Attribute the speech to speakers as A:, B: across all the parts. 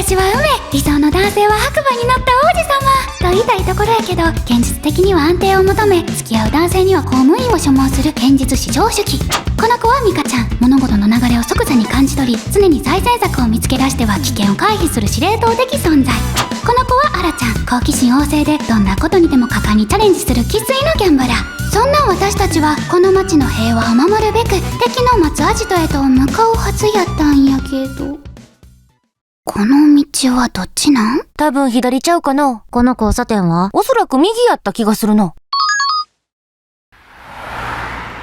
A: 私は梅、理想の男性は白馬に乗った王子様と言いたいところやけど、現実的には安定を求め、付き合う男性には公務員を所望する堅実至上主義。この子はミカちゃん、物事の流れを即座に感じ取り、常に最善策を見つけ出しては危険を回避する司令塔的存在。この子はアラちゃん、好奇心旺盛でどんなことにでも果敢にチャレンジする生粋のギャンブラー。そんな私たちはこの町の平和を守るべく敵の待つアジトへと向かうはずやったんやけど、この道はどっちなん？
B: 多分左ちゃうかな。この交差点はおそらく右やった気がするな。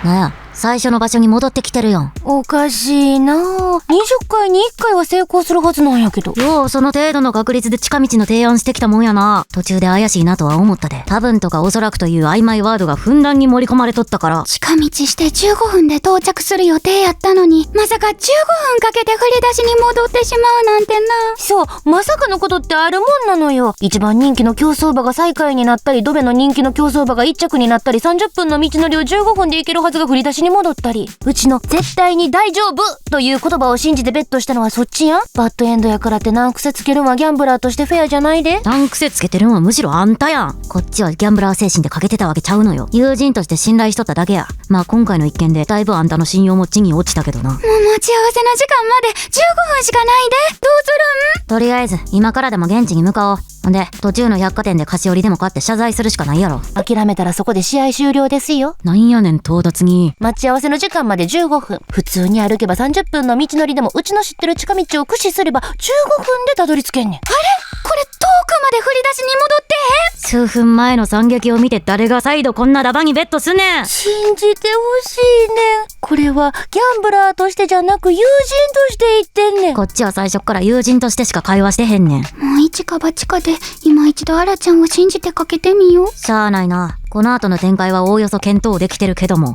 B: なんや、最初の場所に戻ってきてるやん。おかしいなぁ。20回に1回は成功するはずなんやけど。よう、その程度の確率で近道の提案してきたもんやな。途中で怪しいなとは思ったで。多分とかおそらくという曖昧ワードがふんだんに盛り込まれとったから。
A: 近道して15分で到着する予定やったのに、まさか15分かけて振り出しに戻ってしまうなんてな。
B: そう、まさかのことってあるもんなのよ。一番人気の競走馬が最下位になったり、ドベの人気の競走馬が1着になったり、30分の道のりを15分で行けるはずが振り出しに戻ったり。うちの絶対に大丈夫という言葉を信じてベットしたのはそっちやん。バッドエンドやからって難癖つけるんはギャンブラーとしてフェアじゃないで。難癖つけてるんはむしろあんたやん。こっちはギャンブラー精神でかけてたわけちゃうのよ。友人として信頼しとっただけや。まあ今回の一件でだいぶあんたの信用も地に落ちたけどな。
A: もう待ち合わせの時間まで15分しかないで。どうするん？
B: とりあえず今からでも現地に向かおう。ほんで途中の百貨店で菓子折りでも買って謝罪するしかないやろ。諦めたらそこで試合終了ですよ。なんやねん到達に。待ち合わせの時間まで15分。普通に歩けば30分の道のりでもうちの知ってる近道を駆使すれば15分でたどり着けんねん。
A: あれ？これ遠くまで振り出しに戻ってへん？
B: 数分前の惨劇を見て誰が再度こんなダバにベットすんねん。信じてほしいねん。これはギャンブラーとしてじゃなく友人として言ってんねん。こっちは最初から友人としてしか会話してへんねん。
A: もう一か八かで今一度アラちゃんを信じてかけてみよう。
B: しゃあないな。この後の展開はおおよそ検討できてるけども。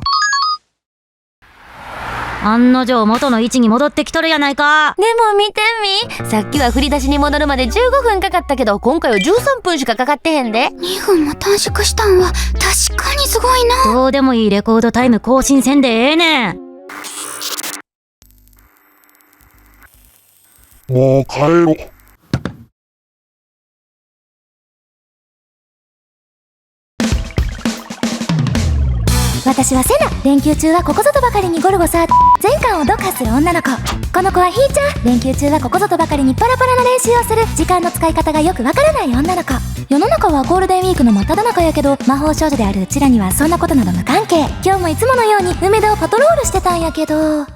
B: 案の定元の位置に戻ってきとるやないか。でも見てみ。さっきは振り出しに戻るまで15分かかったけど、今回は13分しかかかってへんで。
A: 2分も短縮したんは確かにすごいな。
B: どうでもいいレコードタイム更新せんでええねん。
C: もう帰ろう。
A: 私はセナ。連休中はここぞとばかりにゴルゴ13全巻を読破する女の子。この子はヒーちゃん。連休中はここぞとばかりにパラパラな練習をする時間の使い方がよくわからない女の子。世の中はゴールデンウィークの真っ只中やけど、魔法少女であるうちらにはそんなことなど無関係。今日もいつものように梅田をパトロールしてたんやけど、は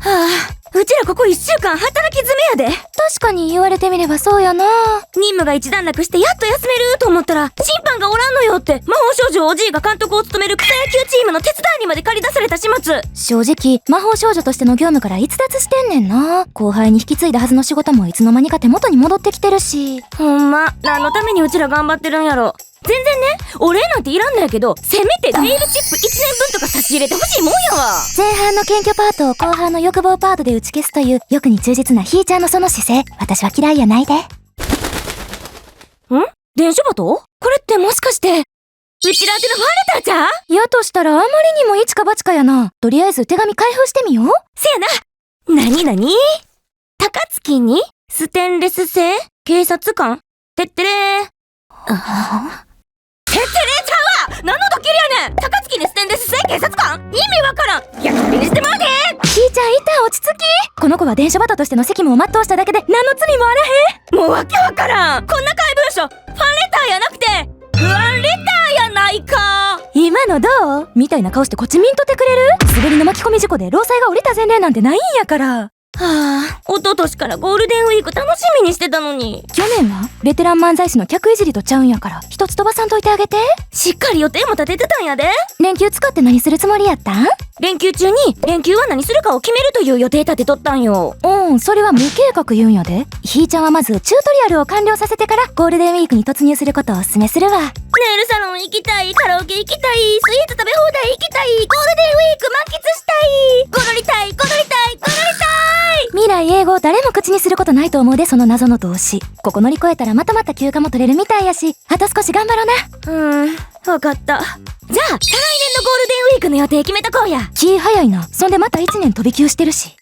A: あ、うちらここ1週間働き詰めやで。確かに言われてみればそうやな。任務が一段落してやっと休めると思ったら審判がおらんのよって、魔法少女おじいが監督を務める草野球チームの手伝いにまで借り出された始末。正直魔法少女としての業務から逸脱してんねんな。後輩に引き継いだはずの仕事もいつの間にか手元に戻ってきてるし。ほんま何のためにうちら頑張ってるんやろ。全然ね、お礼なんていらんのやけど、せめてネイルチップ1年分とか差し入れてほしいもんやわ。前半の謙虚パートを後半の欲望パートで打ち消すという欲に忠実なひーちゃんのその姿勢、私は嫌いやないで。電書バト？これってもしかしてうちら宛てのファンレターじゃ？やとしたらあまりにも一か八かやな。とりあえず手紙開封してみよう。せやな。なになに？高槻にステンレス製警察官てってれー。てってれーちゃうわ。何のドッキリやねん。高槻にステンレス製警察官？意味わからん。いや、これにしてまうで。ひーちゃんいた、落ち着き。この子は電書バトとしての責務を全うしただけで何の罪もあらへん。もうわけわからん。こんな怪文書ファンレターやなくて不安レターやないか。今のどう？みたいな顔してこっち見んとってくれる？滑りの巻き込み事故で労災が降りた前例なんてないんやから。はあ、一昨年からゴールデンウィーク楽しみにしてたのに。去年はベテラン漫才師の客いじりとちゃうんやから、一つ飛ばさんといてあげて。しっかり予定も立ててたんやで。連休使って何するつもりやったん？連休中に連休は何するかを決めるという予定立てとったんよ。それは無計画言うんやで。ひーちゃんはまずチュートリアルを完了させてからゴールデンウィークに突入することをお勧めするわ。ネイルサロン行きたい、カラオケ行きたい、スイーツ食べ放題行きたい、ゴールデンウィーク満喫したい、踊りたい、踊りたい、踊りたい。未来英語誰も口にすることないと思うで、その謎の動詞。ここ乗り越えたらまたまた休暇も取れるみたいやし、あと少し頑張ろうな。わかった。じゃあ再来年のゴールデンウィークの予定決めとこうや。気早いな。そんでまた1年飛び級してるし。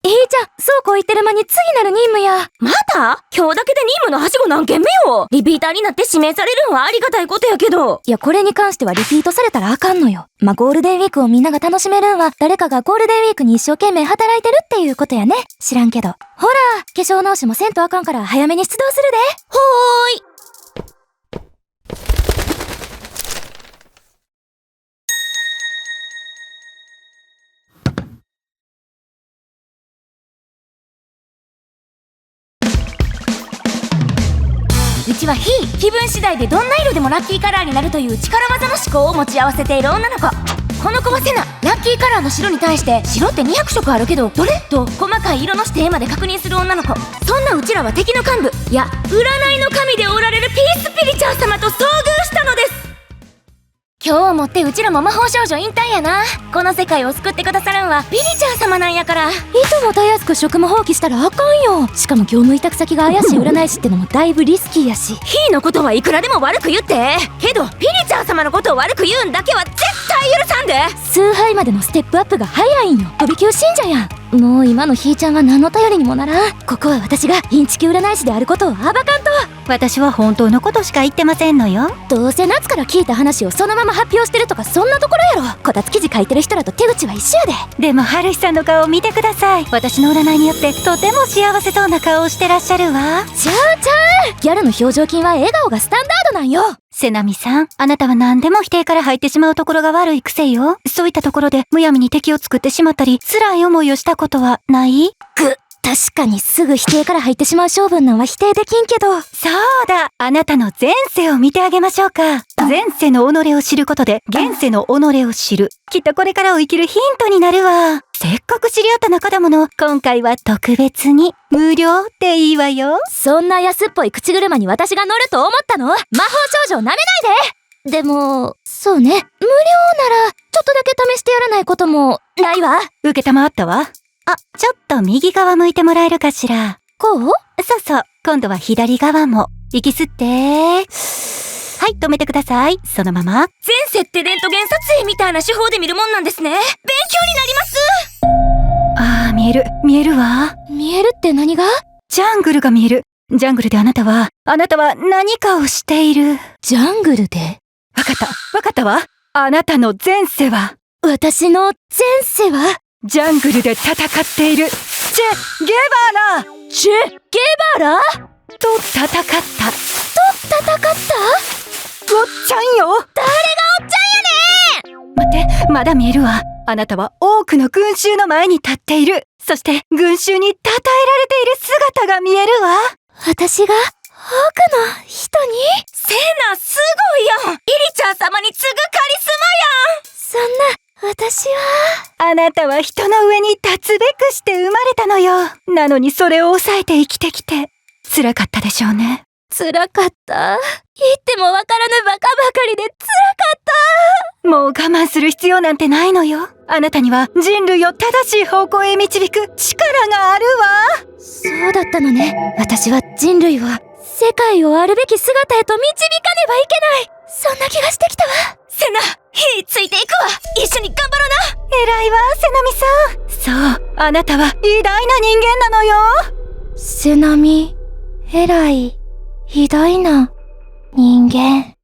A: ひーちゃん、そそうこう言ってる間に次なる任務や。また今日だけで任務のはしご何件目よ。リピーターになって指名されるんはありがたいことやけど。いや、これに関してはリピートされたらあかんのよ。まあ、ゴールデンウィークをみんなが楽しめるんは、誰かがゴールデンウィークに一生懸命働いてるっていうことやね。知らんけど。ほら、化粧直しもせんとあかんから早めに出動するで。ほーい。うちは気分次第でどんな色でもラッキーカラーになるという力技の思考を持ち合わせている女の子。この子はセナ。ラッキーカラーの白に対して白って200色あるけどどれと細かい色の指定まで確認する女の子。そんなうちらは敵の幹部いや占いの神でおられるピースピリチャー様と遭遇したのです。今日をもってうちらも魔法少女引退やな。この世界を救ってくださるんはピリチャー様なんやから。いともたやすく職務放棄したらあかんよ。しかも業務委託先が怪しい占い師ってのもだいぶリスキーやし。ヒーのことはいくらでも悪く言ってけどピリチャー様のことを悪く言うんだけは絶対許さんで。崇拝までのステップアップが早いんよ。飛び級信者やん。もう今のひーちゃんは何の頼りにもならん。ここは私がインチキ占い師であることを暴かんと。
C: 私は本当のことしか言ってませんのよ。
A: どうせ夏から聞いた話をそのまま発表してるとかそんなところやろ。こたつ記事書いてる人らと手口は一緒やで。
C: でも春日さんの顔を見てください。私の占いによってとても幸せそうな顔をしてらっしゃるわ。
A: ちゃうギャルの表情筋は笑顔がスタンダードなんよ。
C: セナミさん、あなたは何でも否定から入ってしまうところが悪い癖よ。そういったところでむやみに敵を作ってしまったり辛い思いをしたことはない？
A: 確かにすぐ否定から入ってしまう性分なんは否定できんけど。
C: そうだ、あなたの前世を見てあげましょうか。前世の己を知ることで現世の己を知る。きっとこれからを生きるヒントになるわ。せっかく知り合った仲だもの、今回は特別に無料っていいわよ。
A: そんな安っぽい口車に私が乗ると思ったの？魔法少女を舐めないで。でもそうね、無料ならちょっとだけ試してやらないこともないわ。
C: 受けたまわったわ。あ、ちょっと右側向いてもらえるかしら。
A: こう？
C: そうそう、今度は左側も。息吸って。はい、止めてください。そのまま。
A: 前世ってレントゲン撮影みたいな手法で見るもんなんですね。勉強になります。
C: あー、見えるわ。
A: 見えるって何が？
C: ジャングルが見える。ジャングルであなたは何かをしている。
A: ジャングルで？
C: わかったわ。あなたの前世は。
A: 私の前世は？
C: ジャングルで戦っているチェ・ゲバラと戦った。おっちゃんよ。
A: 誰がおっちゃんやねん。
C: 待って、まだ見えるわ。あなたは多くの群衆の前に立っている。そして群衆に称えられている姿が見えるわ。
A: 私が多くの人に？セナすごいやん。イリチャー様に次ぐカリスマやん。そんな私は。
C: あなたは人の上に立つべくして生まれたのよ。なのにそれを抑えて生きてきて辛かったでしょうね。
A: 辛かった。言ってもわからぬバカばかりで辛かった。
C: もう我慢する必要なんてないのよ。あなたには人類を正しい方向へ導く力があるわ。
A: そうだったのね。私は人類を世界をあるべき姿へと導かねばいけない。そんな気がしてきたわ。セナ、火ついていくわ。一緒に頑張ろうな。
C: 偉いわ、セナミさん。そう、あなたは偉大な人間なのよ。
A: セナミ、偉い、偉大な人間。